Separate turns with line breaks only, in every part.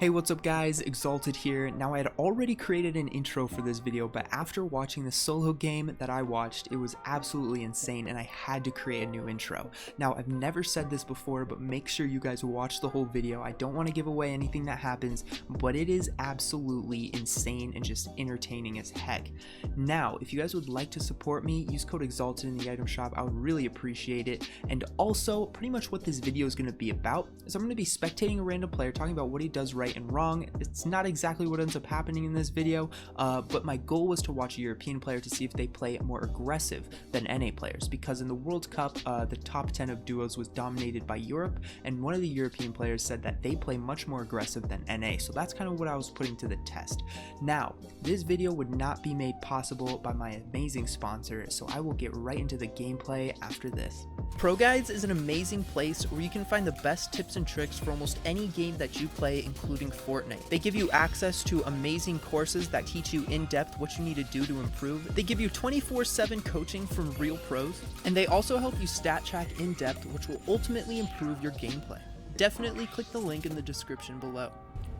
Hey, what's up guys, Exalted here. Now I had already created an intro for this video, but after watching the solo game that I watched, it was absolutely insane and I had to create a new intro. Now I've never said this before, but make sure you guys watch the whole video. I don't want to give away anything that happens, but it is absolutely insane and just entertaining as heck. Now, if you guys would like to support me, use code Exalted in the item shop. I would really appreciate it. And also, pretty much what this video is going to be about is I'm going to be spectating a random player, talking about what he does right and wrong. It's not exactly what ends up happening in this video, but my goal was to watch a European player to see if they play more aggressive than NA players, because in the World Cup, the top 10 of duos was dominated by Europe, and one of the European players said that they play much more aggressive than NA, so that's kind of what I was putting to the test. Now, this video would not be made possible by my amazing sponsor, so I will get right into the gameplay after this. Pro Guides is an amazing place where you can find the best tips and tricks for almost any game that you play, including Fortnite. They give you access to amazing courses that teach you in depth what you need to do to improve. They give you 24/7 coaching from real pros, and they also help you stat track in depth, which will ultimately improve your gameplay. Definitely click the link in the description below.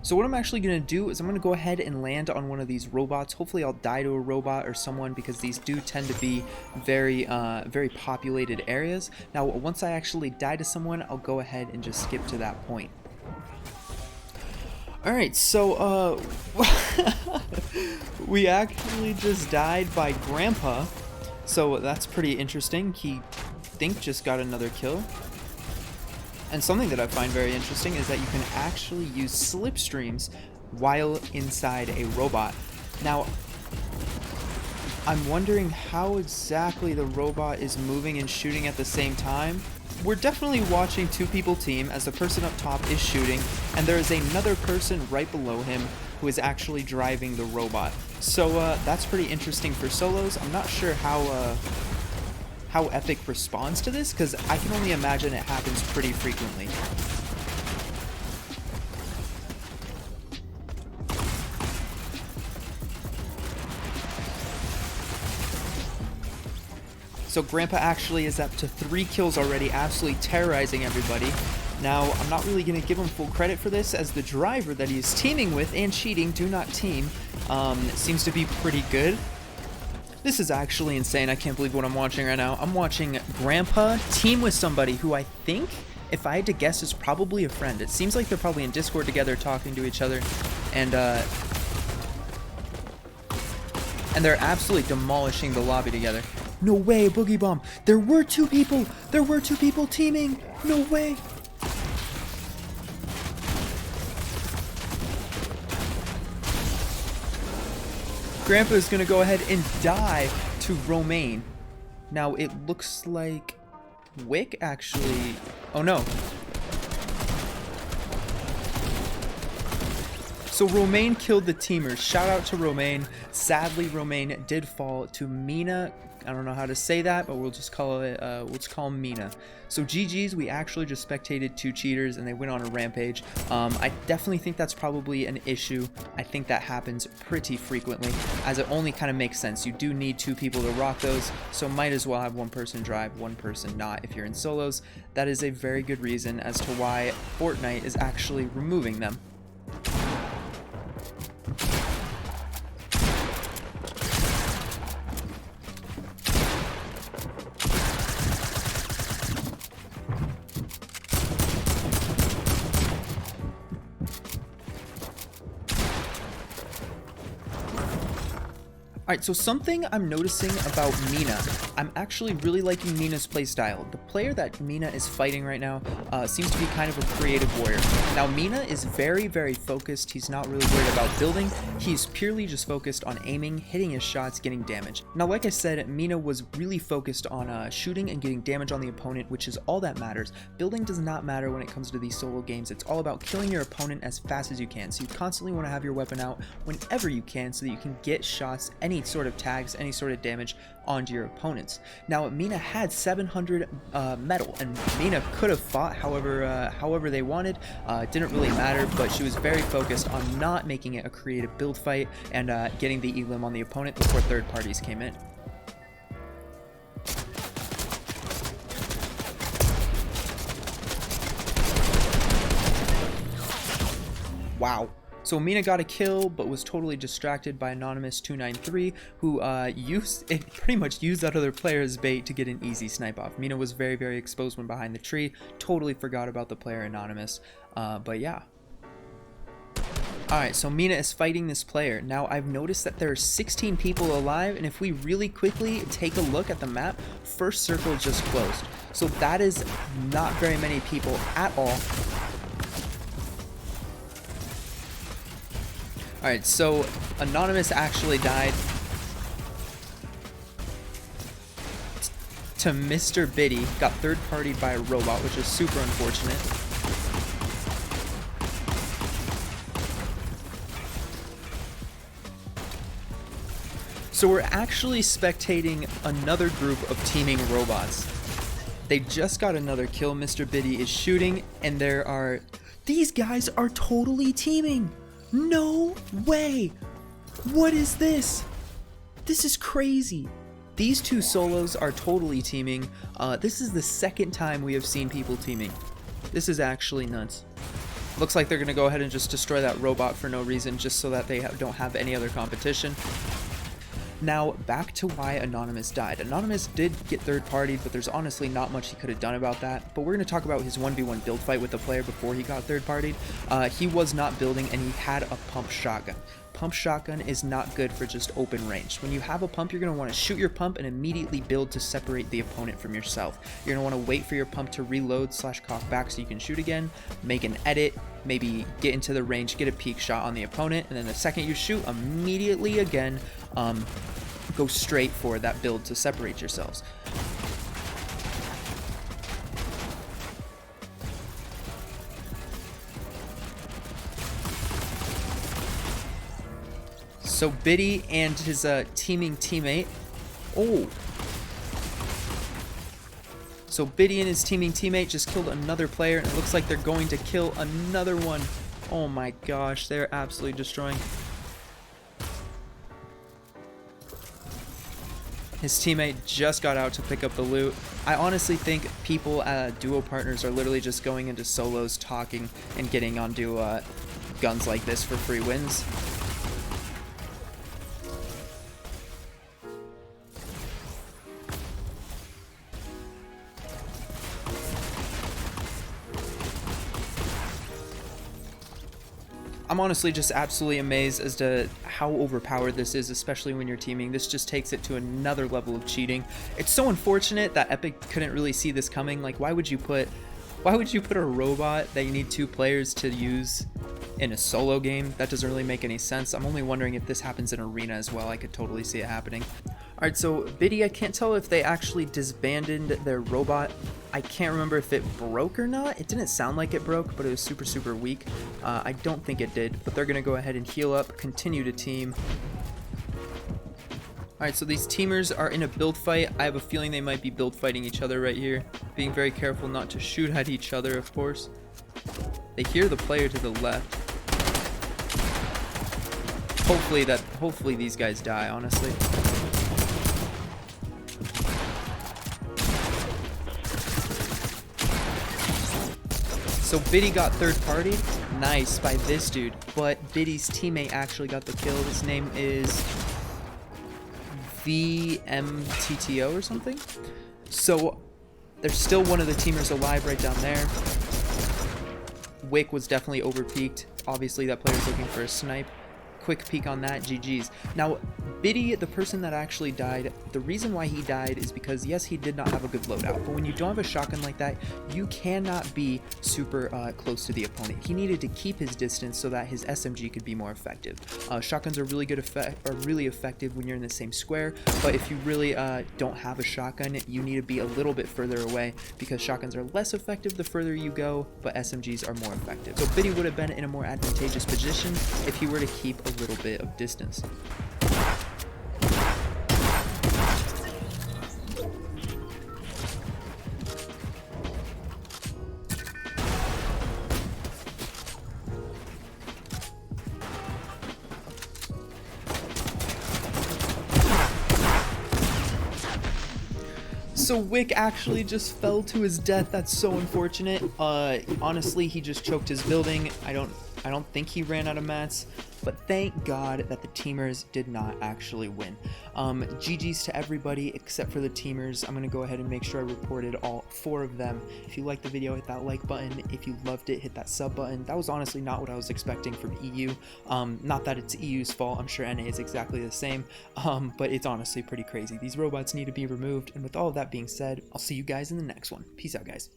So what I'm actually going to do is I'm going to go ahead and land on one of these robots. Hopefully I'll die to a robot or someone, because these do tend to be very populated areas. Now once I actually die to someone, I'll go ahead and just skip to that point. Alright, so we actually just died by Grandpa, so that's pretty interesting. He, I think, just got another kill. And something that I find very interesting is that you can actually use slipstreams while inside a robot. Now, I'm wondering how exactly the robot is moving and shooting at the same time. We're definitely watching two people team as the person up top is shooting, and there is another person right below him who is actually driving the robot. So that's pretty interesting for solos. I'm not sure how Epic responds to this, because I can only imagine it happens pretty frequently. So Grandpa actually is up to 3 kills already, absolutely terrorizing everybody. Now, I'm not really going to give him full credit for this, as the driver that he is teaming with and cheating, do not team, seems to be pretty good. This is actually insane. I can't believe what I'm watching right now. I'm watching Grandpa team with somebody who I think, if I had to guess, is probably a friend. It seems like they're probably in Discord together talking to each other, and they're absolutely demolishing the lobby together. No way, Boogie Bomb. There were two people. There were two people teaming. No way. Grandpa is going to go ahead and die to Romaine. Now, it looks like Wick actually... Oh, no. So Romaine killed the teamers. Shout out to Romaine. Sadly, Romaine did fall to Mina. I don't know how to say that, but we'll just call it, let's call him Mina. So GG's, we actually just spectated two cheaters and they went on a rampage. I definitely think that's probably an issue. I think that happens pretty frequently, as it only kind of makes sense. You do need two people to rock those, so might as well have one person drive, one person not if you're in solos. That is a very good reason as to why Fortnite is actually removing them. Alright, so something I'm noticing about Mina, I'm actually really liking Mina's playstyle. The player that Mina is fighting right now seems to be kind of a creative warrior. Now, Mina is very, very focused. He's not really worried about building. He's purely just focused on aiming, hitting his shots, getting damage. Now, like I said, Mina was really focused on shooting and getting damage on the opponent, which is all that matters. Building does not matter when it comes to these solo games. It's all about killing your opponent as fast as you can. So you constantly want to have your weapon out whenever you can so that you can get shots, any sort of tags, any sort of damage onto your opponents. Now, Mina had 700 metal, and Mina could have fought however they wanted. It didn't really matter, but she was very focused on not making it a creative build fight and getting the elim on the opponent before third parties came in. Wow. So Mina got a kill, but was totally distracted by Anonymous 293, who pretty much used that other player as bait to get an easy snipe off. Mina was very, very exposed when behind the tree. Totally forgot about the player Anonymous. But yeah. Alright, so Mina is fighting this player. Now, I've noticed that there are 16 people alive, and if we really quickly take a look at the map, first circle just closed. So that is not very many people at all. Alright, so Anonymous actually died to Mr. Biddy, got third-partied by a robot, which is super unfortunate. So we're actually spectating another group of teaming robots. They just got another kill. Mr. Biddy is shooting, and these guys are totally teaming. No way! What is this? This is crazy. These two solos are totally teaming. This is the second time we have seen people teaming. This is actually nuts. Looks like they're going to go ahead and just destroy that robot for no reason, just so that they don't have any other competition. Now, back to why Anonymous died. Anonymous did get third-partied, but there's honestly not much he could have done about that. But we're going to talk about his 1v1 build fight with the player before he got third-partied. He was not building, and he had a pump shotgun. Pump shotgun is not good for just open range. When you have a pump, you're going to want to shoot your pump and immediately build to separate the opponent from yourself. You're going to want to wait for your pump to reload / cock back so you can shoot again, make an edit, maybe get into the range, get a peek shot on the opponent, and then the second you shoot, immediately again, go straight for that build to separate yourselves. So Biddy and his teaming teammate. Oh. So Biddy and his teaming teammate just killed another player, and it looks like they're going to kill another one. Oh my gosh, they're absolutely destroying. His teammate just got out to pick up the loot. I honestly think people, duo partners, are literally just going into solos, talking, and getting onto guns like this for free wins. I'm honestly just absolutely amazed as to how overpowered this is, especially when you're teaming. This just takes it to another level of cheating. It's so unfortunate that Epic couldn't really see this coming. Like, why would you put a robot that you need 2 players to use in a solo game? That doesn't really make any sense. I'm only wondering if this happens in arena as well. I could totally see it happening. Alright, so Biddy, I can't tell if they actually disbanded their robot. I can't remember if it broke or not. It didn't sound like it broke, but it was super, super weak. I don't think it did, but they're going to go ahead and heal up, continue to team. Alright, so these teamers are in a build fight. I have a feeling they might be build fighting each other right here. Being very careful not to shoot at each other, of course. They hear the player to the left. Hopefully these guys die, honestly. So Biddy got third-partied. Nice by this dude. But Biddy's teammate actually got the kill. His name is VMTTO or something. So there's still one of the teamers alive right down there. Wick was definitely over-peaked. Obviously that player's looking for a snipe. Quick peek on that, GG's. Now, Biddy, the person that actually died, the reason why he died is because, yes, he did not have a good loadout, but when you don't have a shotgun like that, you cannot be super close to the opponent. He needed to keep his distance so that his SMG could be more effective. Shotguns are really effective when you're in the same square, but if you really don't have a shotgun, you need to be a little bit further away because shotguns are less effective the further you go, but SMGs are more effective. So Biddy would have been in a more advantageous position if he were to keep a little bit of distance. So Wick actually just fell to his death. That's so unfortunate. Honestly, he just choked his building. I don't think he ran out of mats, but thank God that the teamers did not actually win. GG's to everybody except for the teamers. I'm gonna go ahead and make sure I reported all 4 of them. If you liked the video, hit that like button. If you loved it, hit that sub button. That was honestly not what I was expecting from EU. Not that it's EU's fault, I'm sure NA is exactly the same, but it's honestly pretty crazy. These robots need to be removed, and with all of that being said, I'll see you guys in the next one. Peace out, guys.